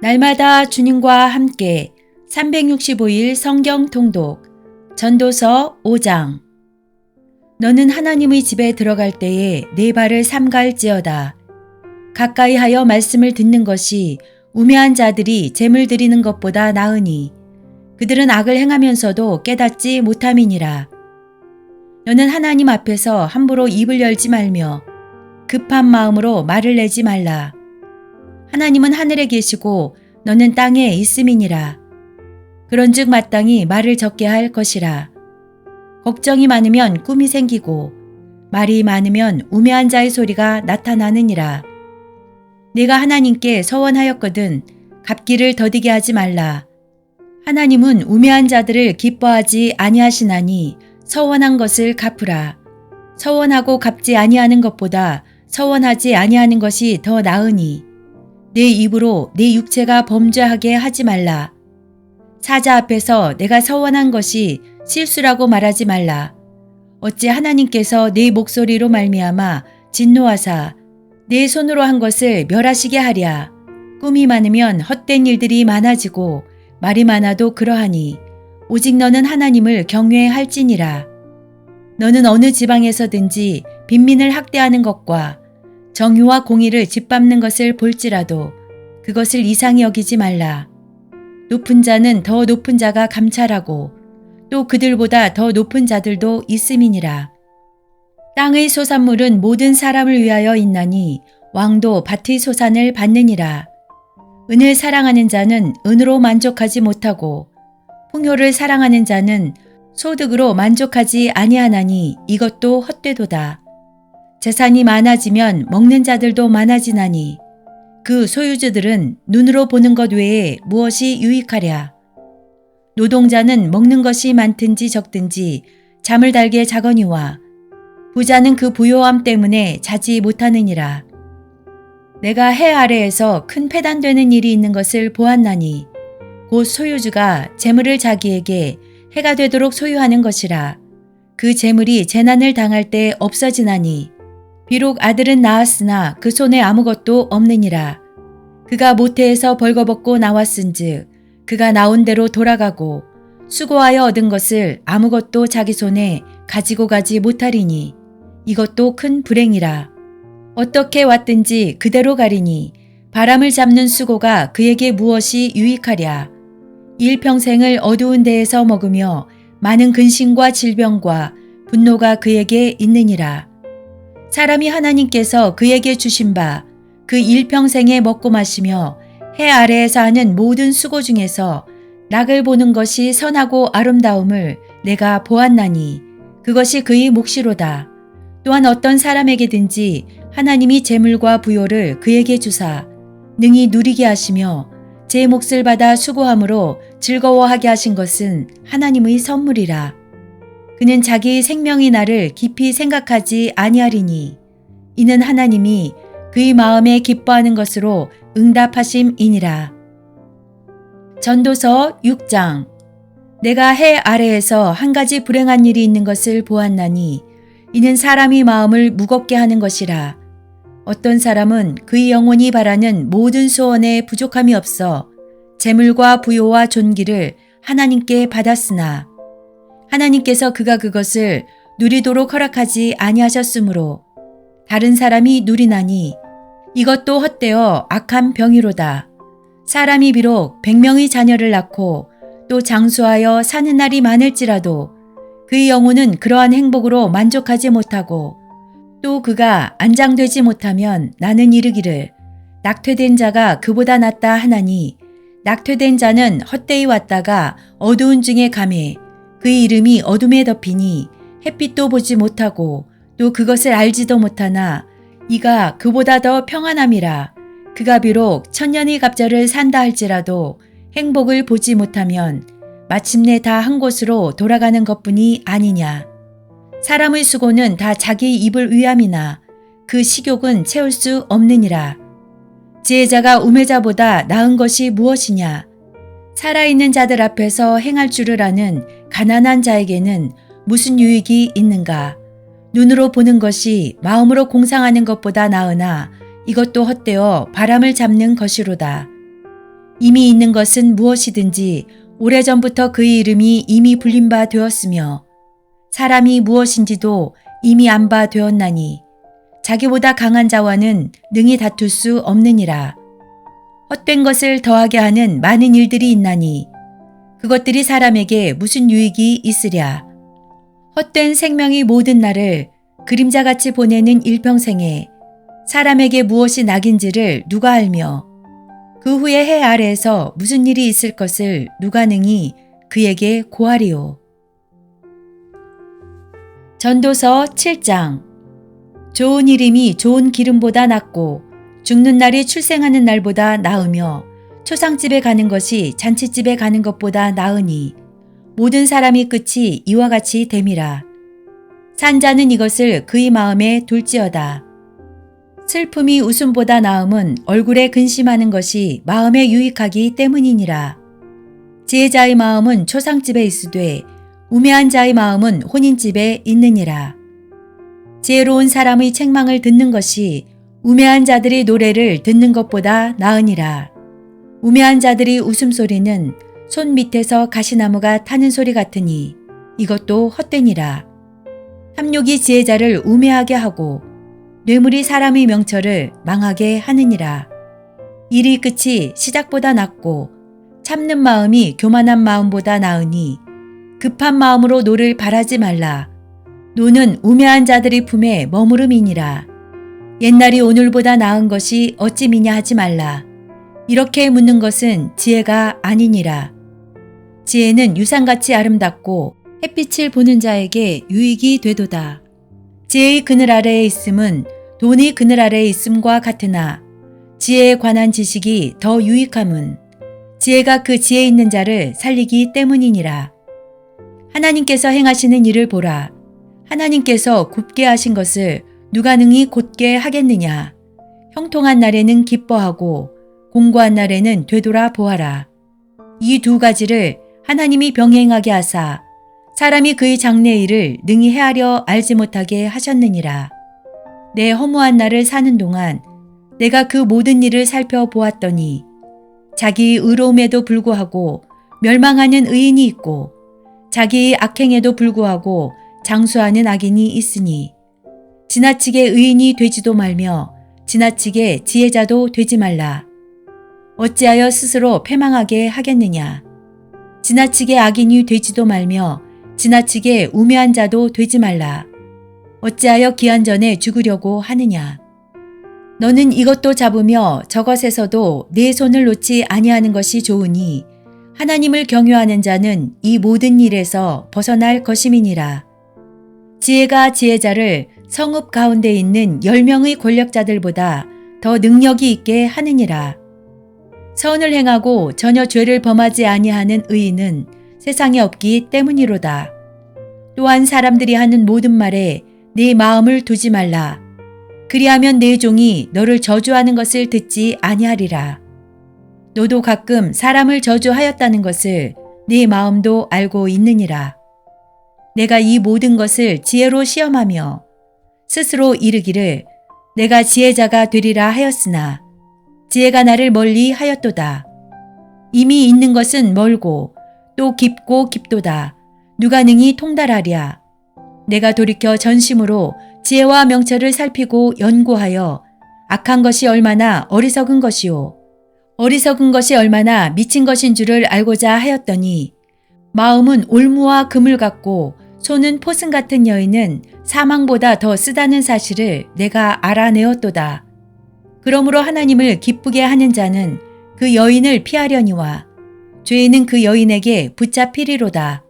날마다 주님과 함께 365일 성경 통독 전도서 5장. 너는 하나님의 집에 들어갈 때에 네 발을 삼갈지어다. 가까이 하여 말씀을 듣는 것이 우매한 자들이 재물 드리는 것보다 나으니 그들은 악을 행하면서도 깨닫지 못함이니라. 너는 하나님 앞에서 함부로 입을 열지 말며 급한 마음으로 말을 내지 말라. 하나님은 하늘에 계시고 너는 땅에 있음이니라. 그런즉 마땅히 말을 적게 할 것이라. 걱정이 많으면 꿈이 생기고 말이 많으면 우매한 자의 소리가 나타나느니라. 내가 하나님께 서원하였거든 갚기를 더디게 하지 말라. 하나님은 우매한 자들을 기뻐하지 아니하시나니 서원한 것을 갚으라. 서원하고 갚지 아니하는 것보다 서원하지 아니하는 것이 더 나으니 내 입으로 내 육체가 범죄하게 하지 말라. 사자 앞에서 내가 서원한 것이 실수라고 말하지 말라. 어찌 하나님께서 내 목소리로 말미암아 진노하사 내 손으로 한 것을 멸하시게 하랴. 꿈이 많으면 헛된 일들이 많아지고 말이 많아도 그러하니 오직 너는 하나님을 경외할지니라. 너는 어느 지방에서든지 빈민을 학대하는 것과 정의와 공의를 짓밟는 것을 볼지라도 그것을 이상히 여기지 말라. 높은 자는 더 높은 자가 감찰하고 또 그들보다 더 높은 자들도 있음이니라. 땅의 소산물은 모든 사람을 위하여 있나니 왕도 밭의 소산을 받느니라. 은을 사랑하는 자는 은으로 만족하지 못하고 풍요를 사랑하는 자는 소득으로 만족하지 아니하나니 이것도 헛되도다. 재산이 많아지면 먹는 자들도 많아지나니 그 소유주들은 눈으로 보는 것 외에 무엇이 유익하랴. 노동자는 먹는 것이 많든지 적든지 잠을 달게 자거니와 부자는 그 부요함 때문에 자지 못하느니라. 내가 해 아래에서 큰 패단되는 일이 있는 것을 보았나니 곧 소유주가 재물을 자기에게 해가 되도록 소유하는 것이라. 그 재물이 재난을 당할 때 없어지나니 비록 아들은 낳았으나 그 손에 아무것도 없느니라. 그가 모태에서 벌거벗고 나왔은즉 그가 나온 대로 돌아가고 수고하여 얻은 것을 아무것도 자기 손에 가지고 가지 못하리니 이것도 큰 불행이라. 어떻게 왔든지 그대로 가리니 바람을 잡는 수고가 그에게 무엇이 유익하랴. 일평생을 어두운 데에서 먹으며 많은 근심과 질병과 분노가 그에게 있느니라. 사람이 하나님께서 그에게 주신 바 그 일평생에 먹고 마시며 해 아래에서 하는 모든 수고 중에서 낙을 보는 것이 선하고 아름다움을 내가 보았나니 그것이 그의 몫이로다. 또한 어떤 사람에게든지 하나님이 재물과 부요를 그에게 주사 능히 누리게 하시며 제 몫을 받아 수고함으로 즐거워하게 하신 것은 하나님의 선물이라. 그는 자기의 생명의 날을 깊이 생각하지 아니하리니 이는 하나님이 그의 마음에 기뻐하는 것으로 응답하심이니라. 전도서 6장. 내가 해 아래에서 한 가지 불행한 일이 있는 것을 보았나니 이는 사람이 마음을 무겁게 하는 것이라. 어떤 사람은 그의 영혼이 바라는 모든 소원에 부족함이 없어 재물과 부요와 존귀를 하나님께 받았으나 하나님께서 그가 그것을 누리도록 허락하지 아니하셨으므로 다른 사람이 누리나니 이것도 헛되어 악한 병이로다. 사람이 비록 100명의 자녀를 낳고 또 장수하여 사는 날이 많을지라도 그의 영혼은 그러한 행복으로 만족하지 못하고 또 그가 안장되지 못하면 나는 이르기를 낙퇴된 자가 그보다 낫다 하나니 낙퇴된 자는 헛되이 왔다가 어두운 중에 가매 그의 이름이 어둠에 덮이니 햇빛도 보지 못하고 또 그것을 알지도 못하나 이가 그보다 더 평안함이라. 그가 비록 천년의 갑절을 산다 할지라도 행복을 보지 못하면 마침내 다 한 곳으로 돌아가는 것뿐이 아니냐. 사람의 수고는 다 자기 입을 위함이나 그 식욕은 채울 수 없느니라. 지혜자가 우매자보다 나은 것이 무엇이냐. 살아있는 자들 앞에서 행할 줄을 아는 가난한 자에게는 무슨 유익이 있는가. 눈으로 보는 것이 마음으로 공상하는 것보다 나으나 이것도 헛되어 바람을 잡는 것이로다. 이미 있는 것은 무엇이든지 오래전부터 그의 이름이 이미 불린 바 되었으며 사람이 무엇인지도 이미 안 바 되었나니 자기보다 강한 자와는 능히 다툴 수 없느니라. 헛된 것을 더하게 하는 많은 일들이 있나니 그것들이 사람에게 무슨 유익이 있으랴. 헛된 생명의 모든 날을 그림자같이 보내는 일평생에 사람에게 무엇이 낙인지를 누가 알며 그 후에 해 아래에서 무슨 일이 있을 것을 누가 능히 그에게 고하리요. 전도서 7장. 좋은 이름이 좋은 기름보다 낫고 죽는 날이 출생하는 날보다 나으며 초상집에 가는 것이 잔치집에 가는 것보다 나으니 모든 사람이 끝이 이와 같이 됨이라. 산 자는 이것을 그의 마음에 둘지어다. 슬픔이 웃음보다 나음은 얼굴에 근심하는 것이 마음에 유익하기 때문이니라. 지혜자의 마음은 초상집에 있으되 우매한 자의 마음은 혼인집에 있느니라. 지혜로운 사람의 책망을 듣는 것이 우매한 자들의 노래를 듣는 것보다 나으니라. 우매한 자들의 웃음소리는 손 밑에서 가시나무가 타는 소리 같으니 이것도 헛되니라. 탐욕이 지혜자를 우매하게 하고 뇌물이 사람의 명철을 망하게 하느니라. 일의 끝이 시작보다 낫고 참는 마음이 교만한 마음보다 나으니 급한 마음으로 노를 바라지 말라. 노는 우매한 자들의 품에 머무름이니라. 옛날이 오늘보다 나은 것이 어찌 미냐 하지 말라. 이렇게 묻는 것은 지혜가 아니니라. 지혜는 유산같이 아름답고 햇빛을 보는 자에게 유익이 되도다. 지혜의 그늘 아래에 있음은 돈의 그늘 아래에 있음과 같으나 지혜에 관한 지식이 더 유익함은 지혜가 그 지혜 있는 자를 살리기 때문이니라. 하나님께서 행하시는 일을 보라. 하나님께서 굽게 하신 것을 누가 능히 곧게 하겠느냐. 형통한 날에는 기뻐하고 공고한 날에는 되돌아 보아라. 이 두 가지를 하나님이 병행하게 하사 사람이 그의 장래 일을 능히 헤아려 알지 못하게 하셨느니라. 내 허무한 날을 사는 동안 내가 그 모든 일을 살펴보았더니 자기의 의로움에도 불구하고 멸망하는 의인이 있고 자기의 악행에도 불구하고 장수하는 악인이 있으니 지나치게 의인이 되지도 말며 지나치게 지혜자도 되지 말라. 어찌하여 스스로 패망하게 하겠느냐. 지나치게 악인이 되지도 말며 지나치게 우매한 자도 되지 말라. 어찌하여 기한 전에 죽으려고 하느냐. 너는 이것도 잡으며 저것에서도 네 손을 놓지 아니하는 것이 좋으니 하나님을 경유하는 자는 이 모든 일에서 벗어날 것임이니라. 지혜가 지혜자를 성읍 가운데 있는 10명의 권력자들보다 더 능력이 있게 하느니라. 선을 행하고 전혀 죄를 범하지 아니하는 의인은 세상에 없기 때문이로다. 또한 사람들이 하는 모든 말에 네 마음을 두지 말라. 그리하면 네 종이 너를 저주하는 것을 듣지 아니하리라. 너도 가끔 사람을 저주하였다는 것을 네 마음도 알고 있느니라. 내가 이 모든 것을 지혜로 시험하며 스스로 이르기를 내가 지혜자가 되리라 하였으나 지혜가 나를 멀리 하였도다. 이미 있는 것은 멀고 또 깊고 깊도다. 누가 능히 통달하랴. 내가 돌이켜 전심으로 지혜와 명철을 살피고 연구하여 악한 것이 얼마나 어리석은 것이요 어리석은 것이 얼마나 미친 것인 줄을 알고자 하였더니 마음은 올무와 금을 같고 손은 포승 같은 여인은 사망보다 더 쓰다는 사실을 내가 알아내었도다. 그러므로 하나님을 기쁘게 하는 자는 그 여인을 피하려니와 죄인은 그 여인에게 붙잡히리로다.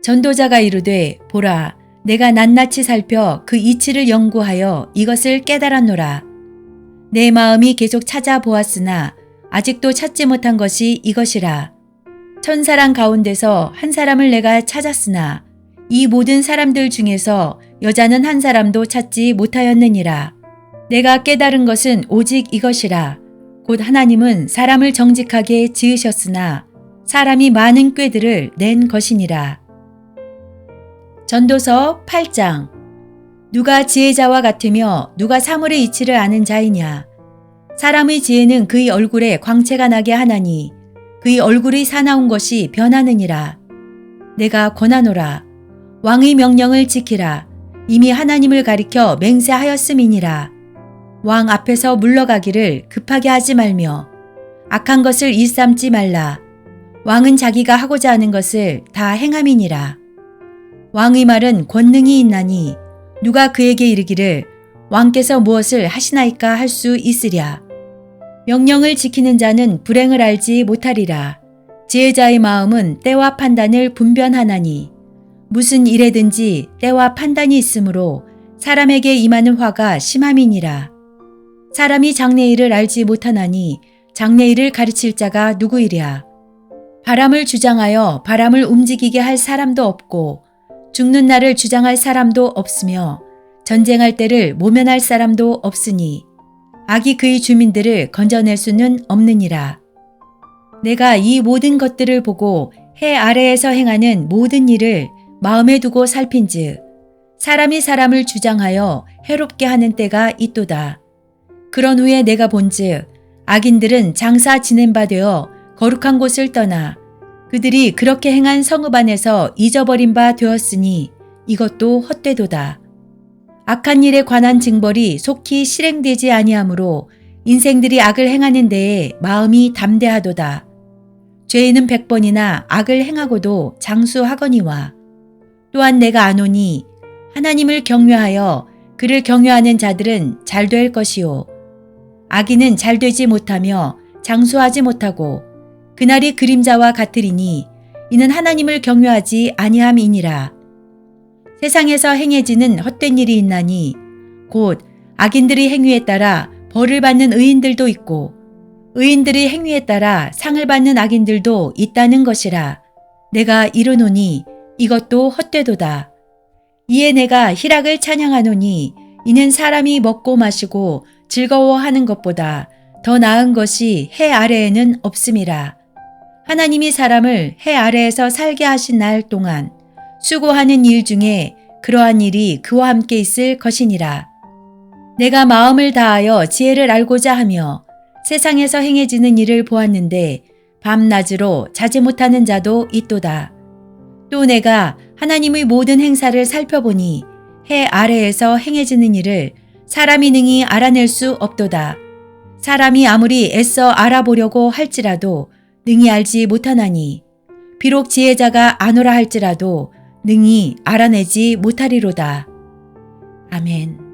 전도자가 이르되 보라 내가 낱낱이 살펴 그 이치를 연구하여 이것을 깨달았노라. 내 마음이 계속 찾아보았으나 아직도 찾지 못한 것이 이것이라. 1000사람 가운데서 한 사람을 내가 찾았으나 이 모든 사람들 중에서 여자는 한 사람도 찾지 못하였느니라. 내가 깨달은 것은 오직 이것이라. 곧 하나님은 사람을 정직하게 지으셨으나 사람이 많은 꾀들을 낸 것이니라. 전도서 8장. 누가 지혜자와 같으며 누가 사물의 이치를 아는 자이냐. 사람의 지혜는 그의 얼굴에 광채가 나게 하나니 그의 얼굴이 사나운 것이 변하느니라. 내가 권하노라. 왕의 명령을 지키라. 이미 하나님을 가리켜 맹세하였음이니라. 왕 앞에서 물러가기를 급하게 하지 말며 악한 것을 일삼지 말라. 왕은 자기가 하고자 하는 것을 다 행함이니라. 왕의 말은 권능이 있나니 누가 그에게 이르기를 왕께서 무엇을 하시나이까 할 수 있으랴. 명령을 지키는 자는 불행을 알지 못하리라. 지혜자의 마음은 때와 판단을 분별하나니 무슨 일에든지 때와 판단이 있으므로 사람에게 임하는 화가 심함이니라. 사람이 장래일을 알지 못하나니 장래일을 가르칠 자가 누구이랴. 바람을 주장하여 바람을 움직이게 할 사람도 없고 죽는 날을 주장할 사람도 없으며 전쟁할 때를 모면할 사람도 없으니 악이 그의 주민들을 건져낼 수는 없느니라. 내가 이 모든 것들을 보고 해 아래에서 행하는 모든 일을 마음에 두고 살핀즉 사람이 사람을 주장하여 해롭게 하는 때가 있도다. 그런 후에 내가 본즉 악인들은 장사 지낸 바 되어 거룩한 곳을 떠나 그들이 그렇게 행한 성읍 안에서 잊어버린 바 되었으니 이것도 헛되도다. 악한 일에 관한 징벌이 속히 실행되지 아니하므로 인생들이 악을 행하는 데에 마음이 담대하도다. 죄인은 100번이나 악을 행하고도 장수하거니와 또한 내가 아노니 하나님을 경외하여 그를 경외하는 자들은 잘될 것이요 악인은 잘되지 못하며 장수하지 못하고 그날이 그림자와 같으리니 이는 하나님을 경외하지 아니함이니라. 세상에서 행해지는 헛된 일이 있나니 곧 악인들의 행위에 따라 벌을 받는 의인들도 있고 의인들의 행위에 따라 상을 받는 악인들도 있다는 것이라. 내가 이르노니 이것도 헛되도다. 이에 내가 희락을 찬양하노니 이는 사람이 먹고 마시고 즐거워하는 것보다 더 나은 것이 해 아래에는 없음이라. 하나님이 사람을 해 아래에서 살게 하신 날 동안 수고하는 일 중에 그러한 일이 그와 함께 있을 것이니라. 내가 마음을 다하여 지혜를 알고자 하며 세상에서 행해지는 일을 보았는데 밤낮으로 자지 못하는 자도 있도다. 또 내가 하나님의 모든 행사를 살펴보니 해 아래에서 행해지는 일을 사람이 능히 알아낼 수 없도다. 사람이 아무리 애써 알아보려고 할지라도 능히 알지 못하나니 비록 지혜자가 아노라 할지라도 능히 알아내지 못하리로다. 아멘.